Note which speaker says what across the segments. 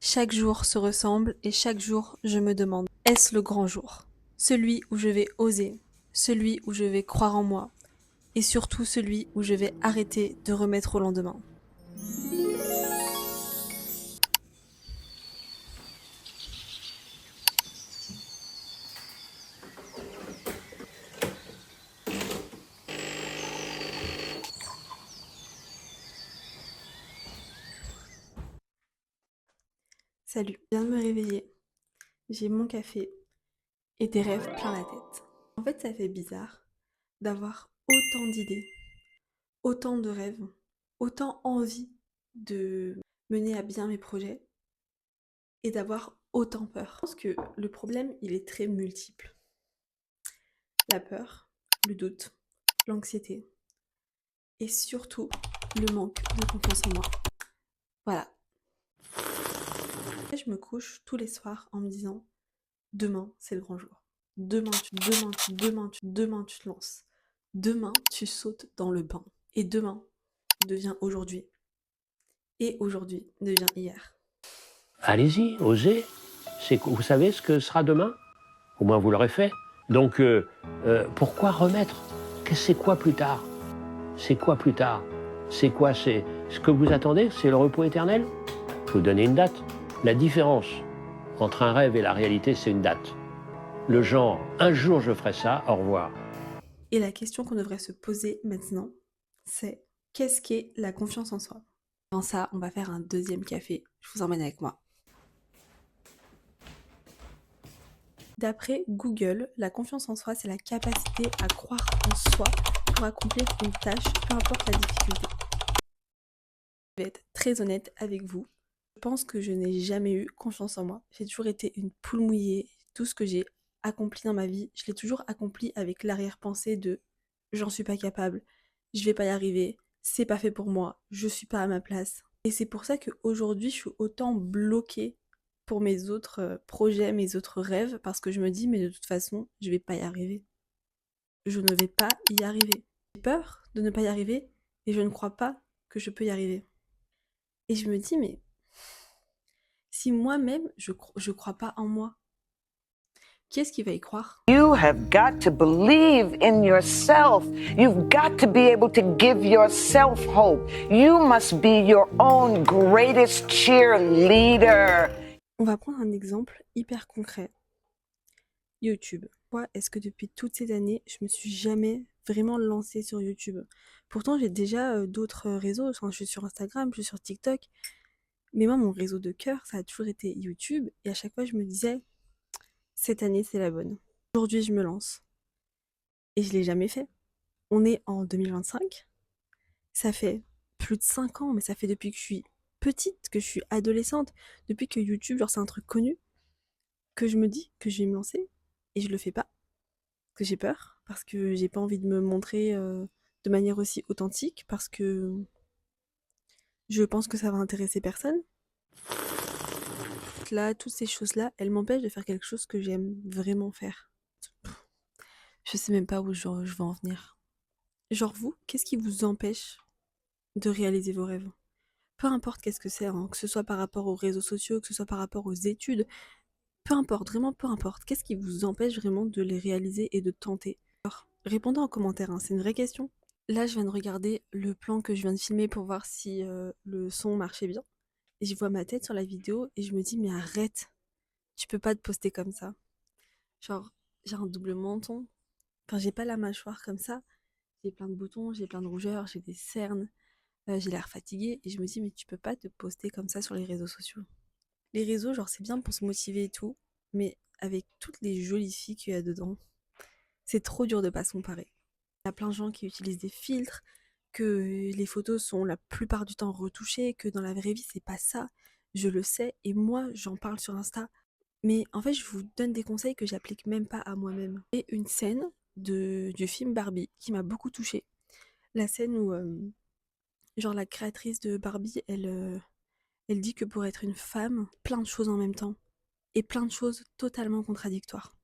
Speaker 1: Chaque jour se ressemble et chaque jour je me demande, est-ce le grand jour? Celui où je vais oser, celui où je vais croire en moi, et surtout celui où je vais arrêter de remettre au lendemain. Salut, je viens de me réveiller, j'ai mon café et des rêves plein la tête. En fait, ça fait bizarre d'avoir autant d'idées, autant de rêves, autant envie de mener à bien mes projets et d'avoir autant peur. Je pense que le problème, il est très multiple. La peur, le doute, l'anxiété et surtout le manque de confiance en moi. Voilà. Et je me couche tous les soirs en me disant demain, c'est le grand jour. Demain, tu te lances. Demain, tu sautes dans le bain. Et demain devient aujourd'hui. Et aujourd'hui devient hier.
Speaker 2: Allez-y, osez. Vous savez ce que sera demain? Au moins vous l'aurez fait. Donc pourquoi remettre? C'est quoi plus tard? C'est quoi plus tard? C'est quoi? C'est ce que vous attendez? C'est le repos éternel? Je vais vous donner une date. La différence entre un rêve et la réalité, c'est une date. Le genre, un jour je ferai ça, au revoir.
Speaker 1: Et la question qu'on devrait se poser maintenant, c'est qu'est-ce qu'est la confiance en soi? Avant ça, on va faire un deuxième café. Je vous emmène avec moi. D'après Google, la confiance en soi, c'est la capacité à croire en soi pour accomplir une tâche, peu importe la difficulté. Je vais être très honnête avec vous. Je pense que je n'ai jamais eu confiance en moi. J'ai toujours été une poule mouillée. Tout ce que j'ai accompli dans ma vie, je l'ai toujours accompli avec l'arrière-pensée de j'en suis pas capable, je vais pas y arriver, c'est pas fait pour moi, je suis pas à ma place. Et c'est pour ça qu'aujourd'hui, je suis autant bloquée pour mes autres projets, mes autres rêves, parce que je me dis, mais de toute façon, je vais pas y arriver. Je ne vais pas y arriver. J'ai peur de ne pas y arriver et je ne crois pas que je peux y arriver. Et je me dis, mais si moi-même, je crois pas en moi, qui est-ce qui va y croire?
Speaker 3: You have got to believe in yourself. You've got to be able to give yourself hope. You must be your own greatest cheerleader.
Speaker 1: On va prendre un exemple hyper concret. YouTube. Pourquoi est-ce que depuis toutes ces années, je me suis jamais vraiment lancée sur YouTube? Pourtant, j'ai déjà d'autres réseaux. Enfin, je suis sur Instagram, je suis sur TikTok. Mais moi, mon réseau de cœur, ça a toujours été YouTube. Et à chaque fois, je me disais, cette année, c'est la bonne. Aujourd'hui, je me lance. Et je l'ai jamais fait. On est en 2025. Ça fait plus de 5 ans, mais ça fait depuis que je suis petite, que je suis adolescente, depuis que YouTube, genre, c'est un truc connu, que je me dis que je vais me lancer. Et je le fais pas. Que j'ai peur, parce que j'ai pas envie de me montrer de manière aussi authentique, parce que je pense que ça va intéresser personne. Là, toutes ces choses-là, elles m'empêchent de faire quelque chose que j'aime vraiment faire. Je sais même pas où je vais en venir. Genre vous, qu'est-ce qui vous empêche de réaliser vos rêves? Peu importe qu'est-ce que c'est, hein, que ce soit par rapport aux réseaux sociaux, que ce soit par rapport aux études, peu importe, vraiment peu importe. Qu'est-ce qui vous empêche vraiment de les réaliser et de tenter? Alors, répondez en commentaire, hein, c'est une vraie question. Là, je viens de regarder le plan que je viens de filmer pour voir si le son marchait bien. Et je vois ma tête sur la vidéo et je me dis, mais arrête, tu peux pas te poster comme ça. Genre, j'ai un double menton. Enfin, j'ai pas la mâchoire comme ça. J'ai plein de boutons, j'ai plein de rougeurs, j'ai des cernes, j'ai l'air fatiguée. Et je me dis, mais tu peux pas te poster comme ça sur les réseaux sociaux. Les réseaux, genre, c'est bien pour se motiver et tout. Mais avec toutes les jolies filles qu'il y a dedans, c'est trop dur de pas se comparer. Il y a plein de gens qui utilisent des filtres, que les photos sont la plupart du temps retouchées, que dans la vraie vie, c'est pas ça. Je le sais et moi, j'en parle sur Insta. Mais en fait, je vous donne des conseils que j'applique même pas à moi-même. Et une scène du film Barbie qui m'a beaucoup touchée. La scène où, genre, la créatrice de Barbie, elle dit que pour être une femme, plein de choses en même temps. Et plein de choses totalement contradictoires.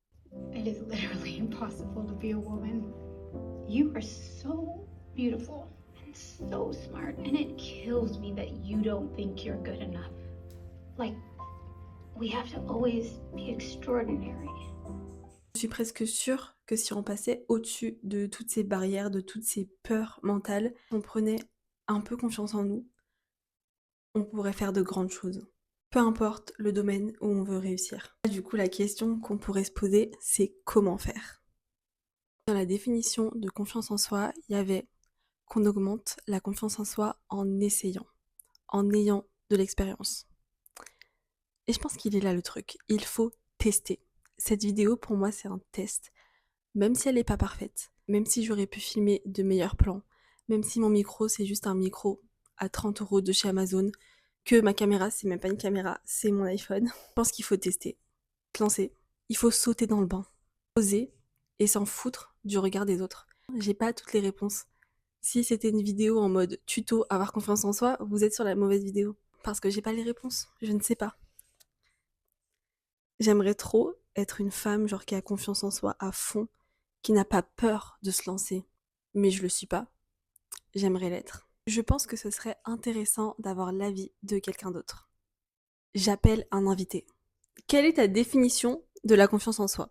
Speaker 4: It is literally impossible to be a woman. You are so beautiful and so smart, and it kills me that you don't think you're good enough. Like, we have to always be extraordinary.
Speaker 1: Je suis presque sûre que si on passait au-dessus de toutes ces barrières, de toutes ces peurs mentales, on prenait un peu confiance en nous, on pourrait faire de grandes choses. Peu importe le domaine où on veut réussir. Du coup, la question qu'on pourrait se poser, c'est comment faire. Dans la définition de confiance en soi, il y avait qu'on augmente la confiance en soi en essayant, en ayant de l'expérience. Et je pense qu'il est là le truc, il faut tester. Cette vidéo, pour moi, c'est un test. Même si elle n'est pas parfaite, même si j'aurais pu filmer de meilleurs plans, même si mon micro, c'est juste un micro à 30 € de chez Amazon, que ma caméra, c'est même pas une caméra, c'est mon iPhone. Je pense qu'il faut tester, se lancer. Il faut sauter dans le bain, oser et s'en foutre du regard des autres. J'ai pas toutes les réponses. Si c'était une vidéo en mode tuto avoir confiance en soi, vous êtes sur la mauvaise vidéo. Parce que j'ai pas les réponses, je ne sais pas. J'aimerais trop être une femme genre qui a confiance en soi à fond, qui n'a pas peur de se lancer. Mais je le suis pas. J'aimerais l'être. Je pense que ce serait intéressant d'avoir l'avis de quelqu'un d'autre. J'appelle un invité. Quelle est ta définition de la confiance en soi?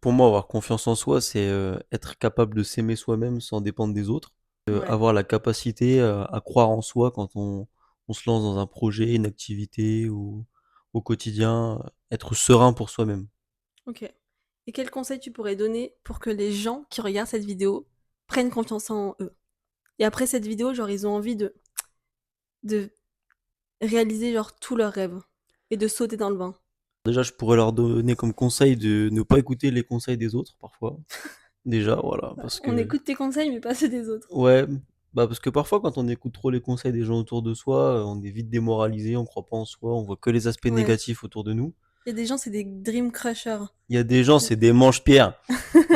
Speaker 5: Pour moi, avoir confiance en soi, c'est être capable de s'aimer soi-même sans dépendre des autres.
Speaker 1: Ouais.
Speaker 5: Avoir la capacité à croire en soi quand on se lance dans un projet, une activité ou au quotidien, être serein pour soi-même.
Speaker 1: Ok. Et quel conseil tu pourrais donner pour que les gens qui regardent cette vidéo prennent confiance en eux? Et après cette vidéo, genre, ils ont envie de réaliser genre tous leurs rêves et de sauter dans le bain.
Speaker 5: Déjà, je pourrais leur donner comme conseil de ne pas écouter les conseils des autres parfois. Déjà, voilà, parce
Speaker 1: On
Speaker 5: que
Speaker 1: écoute tes conseils, mais pas ceux des autres.
Speaker 5: ouais, bah parce que parfois quand on écoute trop les conseils des gens autour de soi, on est vite démoralisé, on croit pas en soi, on voit que les aspects
Speaker 1: Ouais.
Speaker 5: négatifs autour de nous.
Speaker 1: Il y a des gens, c'est des dream crushers.
Speaker 5: Il y a des gens, c'est des manche-pierres.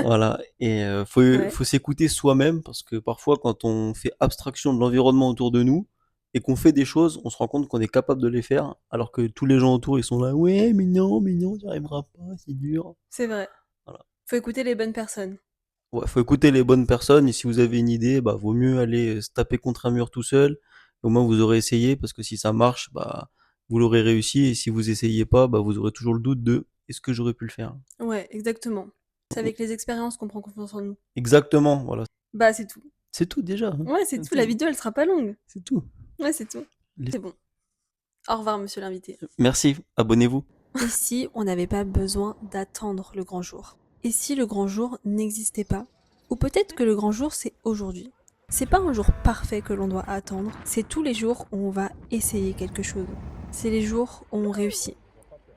Speaker 5: Voilà, et
Speaker 1: Ouais.
Speaker 5: faut s'écouter soi-même parce que parfois quand on fait abstraction de l'environnement autour de nous et qu'on fait des choses, on se rend compte qu'on est capable de les faire alors que tous les gens autour, ils sont là: «Ouais, mais non, tu y arriveras pas, c'est dur».
Speaker 1: C'est vrai.
Speaker 5: Voilà.
Speaker 1: Faut écouter les bonnes personnes.
Speaker 5: Ouais, faut écouter les bonnes personnes et si vous avez une idée, bah, vaut mieux aller se taper contre un mur tout seul. Au moins vous aurez essayé parce que si ça marche, bah, vous l'aurez réussi et si vous essayez pas, bah, vous aurez toujours le doute de: «Est-ce que j'aurais pu le faire?»
Speaker 1: Ouais, exactement. C'est avec les expériences qu'on prend confiance en nous.
Speaker 5: Exactement, voilà.
Speaker 1: Bah, c'est tout.
Speaker 5: C'est tout déjà, hein.
Speaker 1: Ouais, c'est tout. La vidéo, elle sera pas longue.
Speaker 5: C'est tout.
Speaker 1: Ouais, c'est tout.
Speaker 5: Les-
Speaker 1: C'est bon. Au revoir, monsieur l'invité.
Speaker 5: Merci, abonnez-vous.
Speaker 1: Et si on n'avait pas besoin d'attendre le grand jour? Et si le grand jour n'existait pas? Ou peut-être que le grand jour, c'est aujourd'hui. C'est pas un jour parfait que l'on doit attendre, c'est tous les jours où on va essayer quelque chose. C'est les jours où on réussit.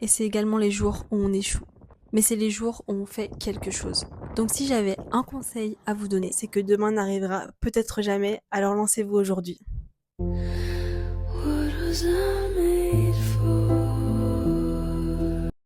Speaker 1: Et c'est également les jours où on échoue. Mais c'est les jours où on fait quelque chose. Donc si j'avais un conseil à vous donner, c'est que demain n'arrivera peut-être jamais, alors lancez-vous aujourd'hui.
Speaker 6: What was I